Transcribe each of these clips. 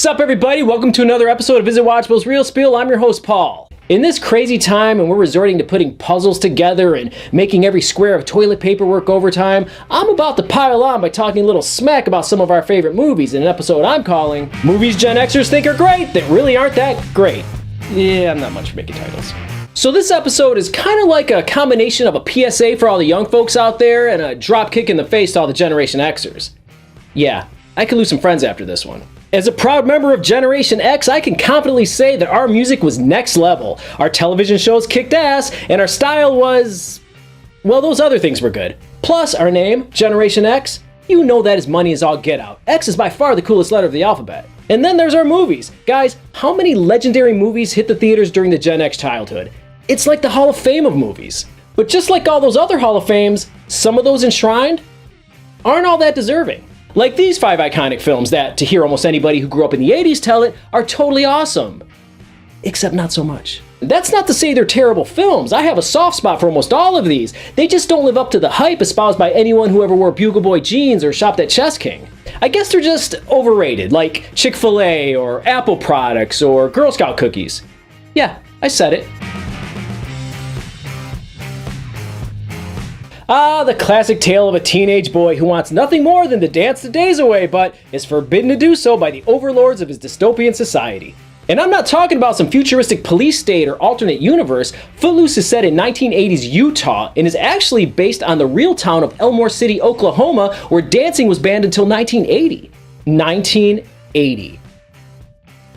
Sup everybody, welcome to another episode of Visit Watchables Real Spiel. I'm your host Paul. In this crazy time and we're resorting to putting puzzles together and making every square of toilet paper work overtime, I'm about to pile on by talking a little smack about some of our favorite movies in an episode I'm calling Movies Gen Xers Think Are Great That Really Aren't That Great. Yeah, I'm not much for making titles. So this episode is kind of like a combination of a PSA for all the young folks out there and a drop kick in the face to all the Generation Xers. Yeah, I could lose some friends after this one. As a proud member of Generation X, I can confidently say that our music was next level, our television shows kicked ass, and our style was... well, those other things were good. Plus, our name, Generation X, you know that is money as all get out. X is by far the coolest letter of the alphabet. And then there's our movies. Guys, how many legendary movies hit the theaters during the Gen X childhood? It's like the Hall of Fame of movies. But just like all those other Hall of Fames, some of those enshrined aren't all that deserving. Like these 5 iconic films that, to hear almost anybody who grew up in the 80s tell it, are totally awesome. Except not so much. That's not to say they're terrible films. I have a soft spot for almost all of these. They just don't live up to the hype espoused by anyone who ever wore Bugle Boy jeans or shopped at Chess King. I guess they're just overrated, like Chick-fil-A or Apple products or Girl Scout cookies. Yeah, I said it. Ah, the classic tale of a teenage boy who wants nothing more than to dance the days away, but is forbidden to do so by the overlords of his dystopian society. And I'm not talking about some futuristic police state or alternate universe. Footloose is set in 1980s Utah and is actually based on the real town of Elmore City, Oklahoma, where dancing was banned until 1980. 1980.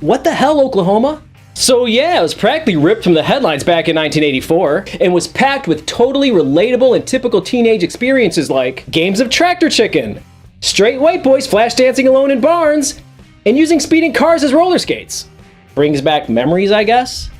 What the hell, Oklahoma? So yeah, it was practically ripped from the headlines back in 1984 and was packed with totally relatable and typical teenage experiences like games of tractor chicken, straight white boys flash dancing alone in barns, and using speeding cars as roller skates. Brings back memories, I guess?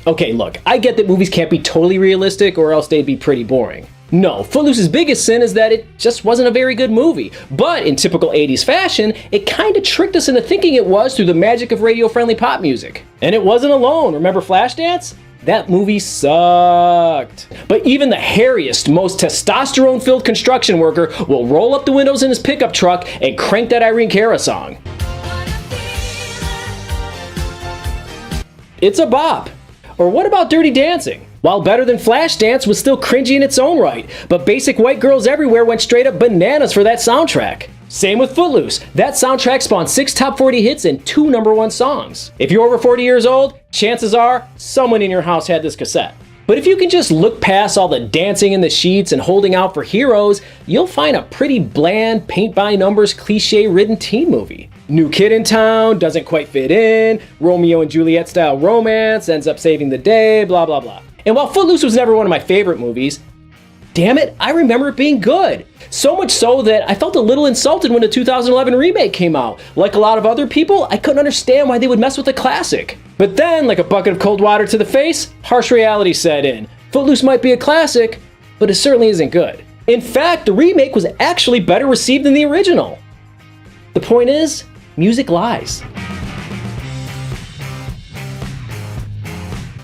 Okay, look, I get that movies can't be totally realistic or else they'd be pretty boring. No, Footloose's biggest sin is that it just wasn't a very good movie. But in typical 80s fashion, it kinda tricked us into thinking it was through the magic of radio-friendly pop music. And it wasn't alone, remember Flashdance? That movie sucked. But even the hairiest, most testosterone-filled construction worker will roll up the windows in his pickup truck and crank that Irene Cara song. It's a bop. Or what about Dirty Dancing? While better than Flashdance, was still cringy in its own right, but basic white girls everywhere went straight up bananas for that soundtrack. Same with Footloose. That soundtrack spawned 6 top 40 hits and 2 #1 songs. If you're over 40 years old, chances are someone in your house had this cassette. But if you can just look past all the dancing in the sheets and holding out for heroes, you'll find a pretty bland, paint-by-numbers, cliche-ridden teen movie. New kid in town, doesn't quite fit in, Romeo and Juliet style romance, ends up saving the day, blah blah blah. And while Footloose was never one of my favorite movies, damn it, I remember it being good. So much so that I felt a little insulted when the 2011 remake came out. Like a lot of other people, I couldn't understand why they would mess with a classic. But then, like a bucket of cold water to the face, harsh reality set in. Footloose might be a classic, but it certainly isn't good. In fact, the remake was actually better received than the original. The point is, music lies.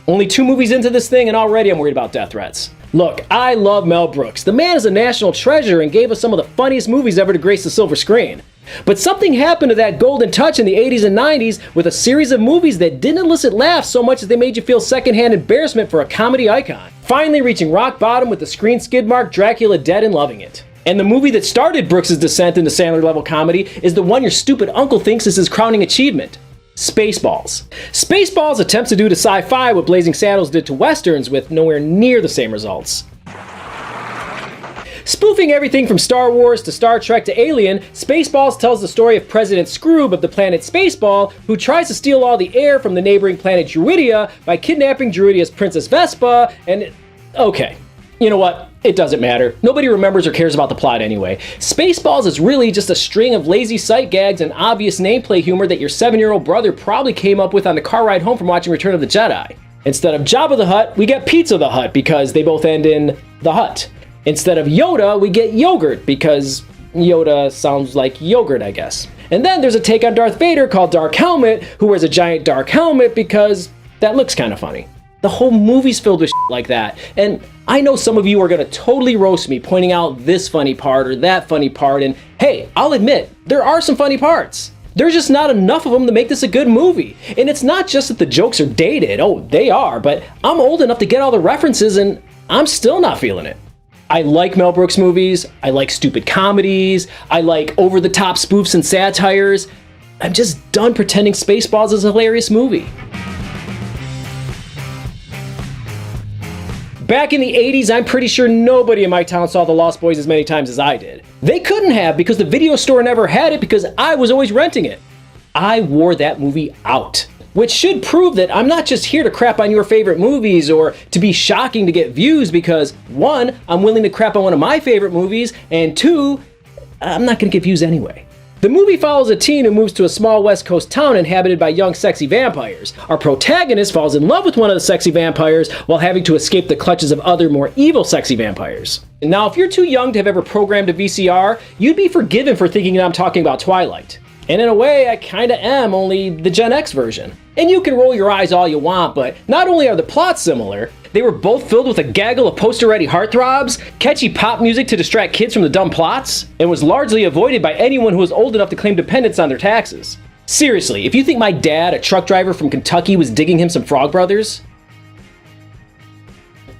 Only 2 movies into this thing and already I'm worried about death threats. Look, I love Mel Brooks. The man is a national treasure and gave us some of the funniest movies ever to grace the silver screen. But something happened to that golden touch in the 80s and 90s with a series of movies that didn't elicit laughs so much as they made you feel secondhand embarrassment for a comedy icon. Finally reaching rock bottom with the screen skid mark Dracula Dead and loving it. And the movie that started Brooks' descent into Sandler-level comedy is the one your stupid uncle thinks is his crowning achievement. Spaceballs. Spaceballs attempts to do to sci-fi what Blazing Saddles did to westerns with nowhere near the same results. Spoofing everything from Star Wars to Star Trek to Alien, Spaceballs tells the story of President Scroob of the planet Spaceball, who tries to steal all the air from the neighboring planet Druidia by kidnapping Druidia's Princess Vespa, and... okay. You know what? It doesn't matter. Nobody remembers or cares about the plot anyway. Spaceballs is really just a string of lazy sight gags and obvious nameplay humor that your 7-year-old brother probably came up with on the car ride home from watching Return of the Jedi. Instead of Jabba the Hutt, we get Pizza the Hutt because they both end in the Hut. Instead of Yoda, we get Yogurt because Yoda sounds like yogurt, I guess. And then there's a take on Darth Vader called Dark Helmet, who wears a giant dark helmet because that looks kind of funny. The whole movie's filled with shit like that. And I know some of you are gonna totally roast me pointing out this funny part or that funny part, and hey, I'll admit, there are some funny parts. There's just not enough of them to make this a good movie. And it's not just that the jokes are dated, oh, they are, but I'm old enough to get all the references and I'm still not feeling it. I like Mel Brooks movies, I like stupid comedies, I like over-the-top spoofs and satires. I'm just done pretending Spaceballs is a hilarious movie. Back in the 80s, I'm pretty sure nobody in my town saw The Lost Boys as many times as I did. They couldn't have because the video store never had it because I was always renting it. I wore that movie out. Which should prove that I'm not just here to crap on your favorite movies or to be shocking to get views because 1, I'm willing to crap on one of my favorite movies, and 2, I'm not gonna get views anyway. The movie follows a teen who moves to a small West Coast town inhabited by young sexy vampires. Our protagonist falls in love with one of the sexy vampires while having to escape the clutches of other more evil sexy vampires. Now, if you're too young to have ever programmed a VCR, you'd be forgiven for thinking that I'm talking about Twilight. And in a way, I kinda am, only the Gen X version. And you can roll your eyes all you want, but not only are the plots similar, they were both filled with a gaggle of poster-ready heartthrobs, catchy pop music to distract kids from the dumb plots, and was largely avoided by anyone who was old enough to claim dependence on their taxes. Seriously, if you think my dad, a truck driver from Kentucky, was digging him some Frog Brothers?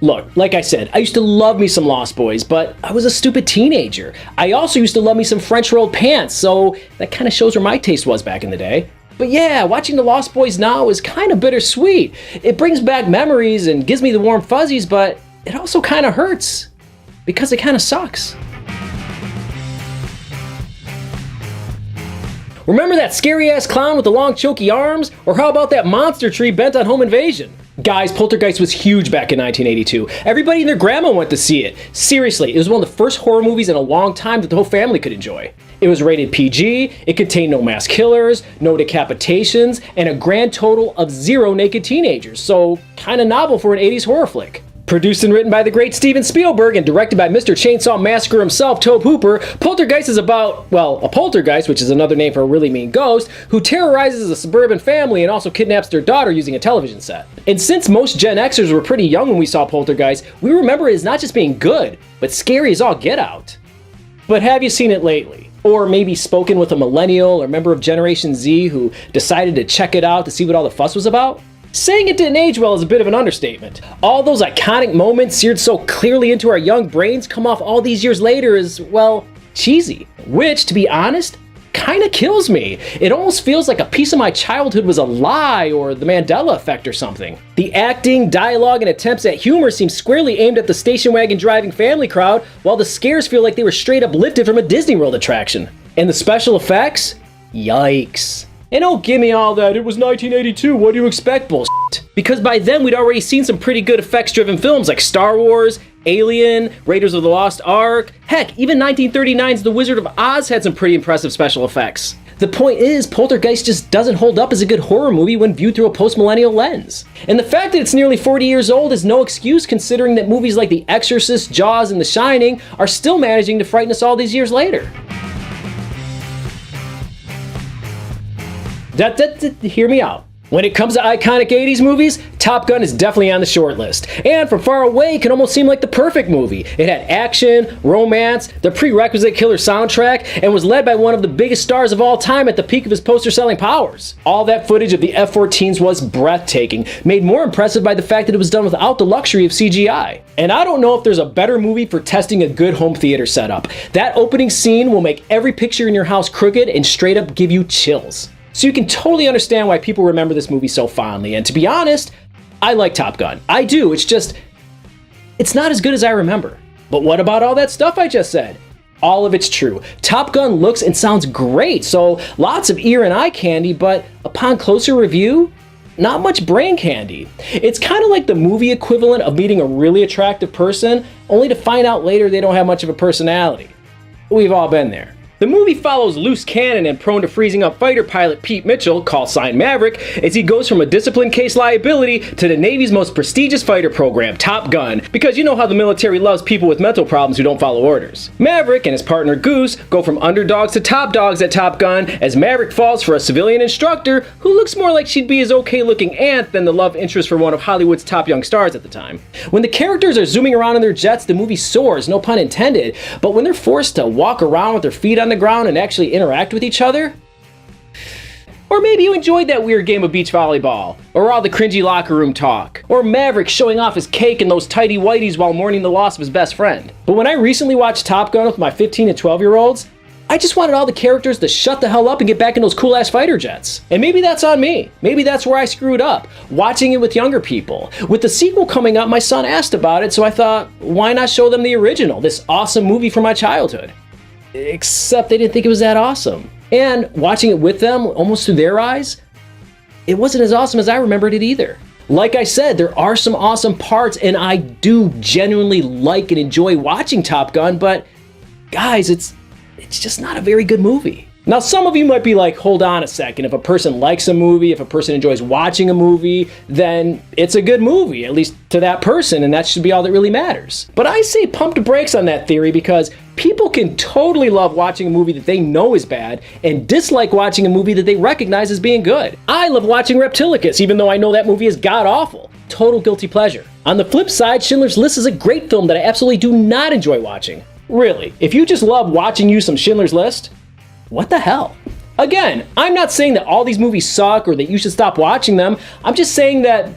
Look, like I said, I used to love me some Lost Boys, but I was a stupid teenager. I also used to love me some French rolled pants, so that kind of shows where my taste was back in the day. But yeah, watching The Lost Boys now is kind of bittersweet. It brings back memories and gives me the warm fuzzies, but it also kind of hurts because it kind of sucks. Remember that scary-ass clown with the long choky arms? Or how about that monster tree bent on home invasion? Guys, Poltergeist was huge back in 1982. Everybody and their grandma went to see it. Seriously, it was one of the first horror movies in a long time that the whole family could enjoy. It was rated PG, it contained no mass killers, no decapitations, and a grand total of 0 naked teenagers, so kinda novel for an 80s horror flick. Produced and written by the great Steven Spielberg and directed by Mr. Chainsaw Massacre himself, Tobe Hooper, Poltergeist is about, well, a poltergeist, which is another name for a really mean ghost, who terrorizes a suburban family and also kidnaps their daughter using a television set. And since most Gen Xers were pretty young when we saw Poltergeist, we remember it as not just being good, but scary as all get out. But have you seen it lately? Or maybe spoken with a millennial or member of Generation Z who decided to check it out to see what all the fuss was about? Saying it didn't age well is a bit of an understatement. All those iconic moments seared so clearly into our young brains come off all these years later as, well, cheesy. Which, to be honest, kinda kills me. It almost feels like a piece of my childhood was a lie or the Mandela Effect or something. The acting, dialogue, and attempts at humor seem squarely aimed at the station wagon driving family crowd, while the scares feel like they were straight up lifted from a Disney World attraction. And the special effects? Yikes. And don't give me all that, it was 1982, what do you expect bullshit? Because by then we'd already seen some pretty good effects-driven films like Star Wars, Alien, Raiders of the Lost Ark, heck, even 1939's The Wizard of Oz had some pretty impressive special effects. The point is, Poltergeist just doesn't hold up as a good horror movie when viewed through a post-millennial lens. And the fact that it's nearly 40 years old is no excuse considering that movies like The Exorcist, Jaws, and The Shining are still managing to frighten us all these years later. Hear me out. When it comes to iconic 80s movies, Top Gun is definitely on the short list. And from far away, it can almost seem like the perfect movie. It had action, romance, the prerequisite killer soundtrack, and was led by one of the biggest stars of all time at the peak of his poster-selling powers. All that footage of the F-14s was breathtaking, made more impressive by the fact that it was done without the luxury of CGI. And I don't know if there's a better movie for testing a good home theater setup. That opening scene will make every picture in your house crooked and straight up give you chills. So you can totally understand why people remember this movie so fondly, and to be honest, I like Top Gun. I do, it's not as good as I remember. But what about all that stuff I just said? All of it's true. Top Gun looks and sounds great, so lots of ear and eye candy, but upon closer review, not much brain candy. It's kind of like the movie equivalent of meeting a really attractive person, only to find out later they don't have much of a personality. We've all been there. The movie follows loose cannon and prone to freezing up fighter pilot Pete Mitchell, call sign Maverick, as he goes from a disciplined case liability to the Navy's most prestigious fighter program, Top Gun, because you know how the military loves people with mental problems who don't follow orders. Maverick and his partner Goose go from underdogs to top dogs at Top Gun as Maverick falls for a civilian instructor who looks more like she'd be his okay-looking aunt than the love interest for one of Hollywood's top young stars at the time. When the characters are zooming around in their jets, the movie soars, no pun intended, but when they're forced to walk around with their feet on the ground and actually interact with each other, Or maybe you enjoyed that weird game of beach volleyball, or all the cringy locker room talk, or Maverick showing off his cake and those tighty whities while mourning the loss of his best friend. But when I recently watched Top Gun with my 15 and 12-year-olds, I just wanted all the characters to shut the hell up and get back in those cool-ass fighter jets. And maybe that's on me. Maybe that's where I screwed up, watching it with younger people. With the sequel coming up, my son asked about it, so I thought, why not show them the original, this awesome movie from my childhood? Except they didn't think it was that awesome. And watching it with them, almost through their eyes, it wasn't as awesome as I remembered it either. Like I said, there are some awesome parts, and I do genuinely like and enjoy watching Top Gun, but guys, it's just not a very good movie. Now, some of you might be like, hold on a second, if a person likes a movie, if a person enjoys watching a movie, then it's a good movie, at least to that person, and that should be all that really matters. But I say pump the brakes on that theory, because people can totally love watching a movie that they know is bad and dislike watching a movie that they recognize as being good. I love watching Reptilicus, even though I know that movie is god-awful. Total guilty pleasure. On the flip side, Schindler's List is a great film that I absolutely do not enjoy watching. Really, if you just love watching you some Schindler's List, what the hell? Again, I'm not saying that all these movies suck or that you should stop watching them. I'm just saying that,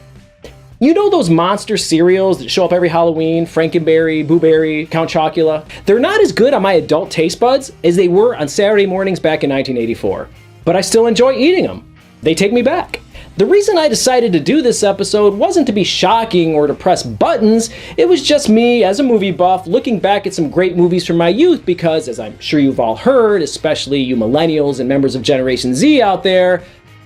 you know those monster cereals that show up every Halloween, Frankenberry, Boo Berry, Count Chocula? They're not as good on my adult taste buds as they were on Saturday mornings back in 1984. But I still enjoy eating them. They take me back. The reason I decided to do this episode wasn't to be shocking or to press buttons. It was just me, as a movie buff, looking back at some great movies from my youth because, as I'm sure you've all heard, especially you millennials and members of Generation Z out there,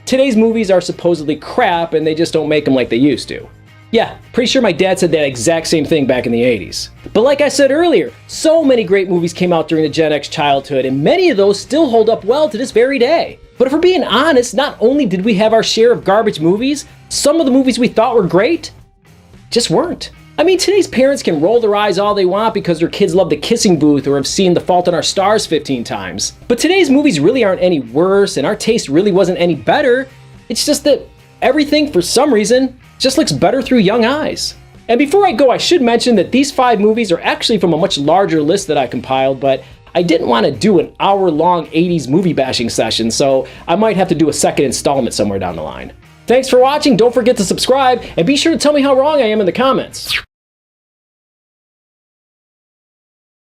today's movies are supposedly crap and they just don't make them like they used to. Yeah, pretty sure my dad said that exact same thing back in the 80s. But like I said earlier, so many great movies came out during the Gen X childhood, and many of those still hold up well to this very day. But if we're being honest, not only did we have our share of garbage movies, some of the movies we thought were great just weren't. I mean, today's parents can roll their eyes all they want because their kids love The Kissing Booth or have seen The Fault in Our Stars 15 times. But today's movies really aren't any worse, and our taste really wasn't any better. It's just that everything, for some reason, just looks better through young eyes. And before I go, I should mention that these 5 movies are actually from a much larger list that I compiled, but I didn't want to do an hour-long 80s movie bashing session, so I might have to do a second installment somewhere down the line. Thanks for watching, don't forget to subscribe, and be sure to tell me how wrong I am in the comments.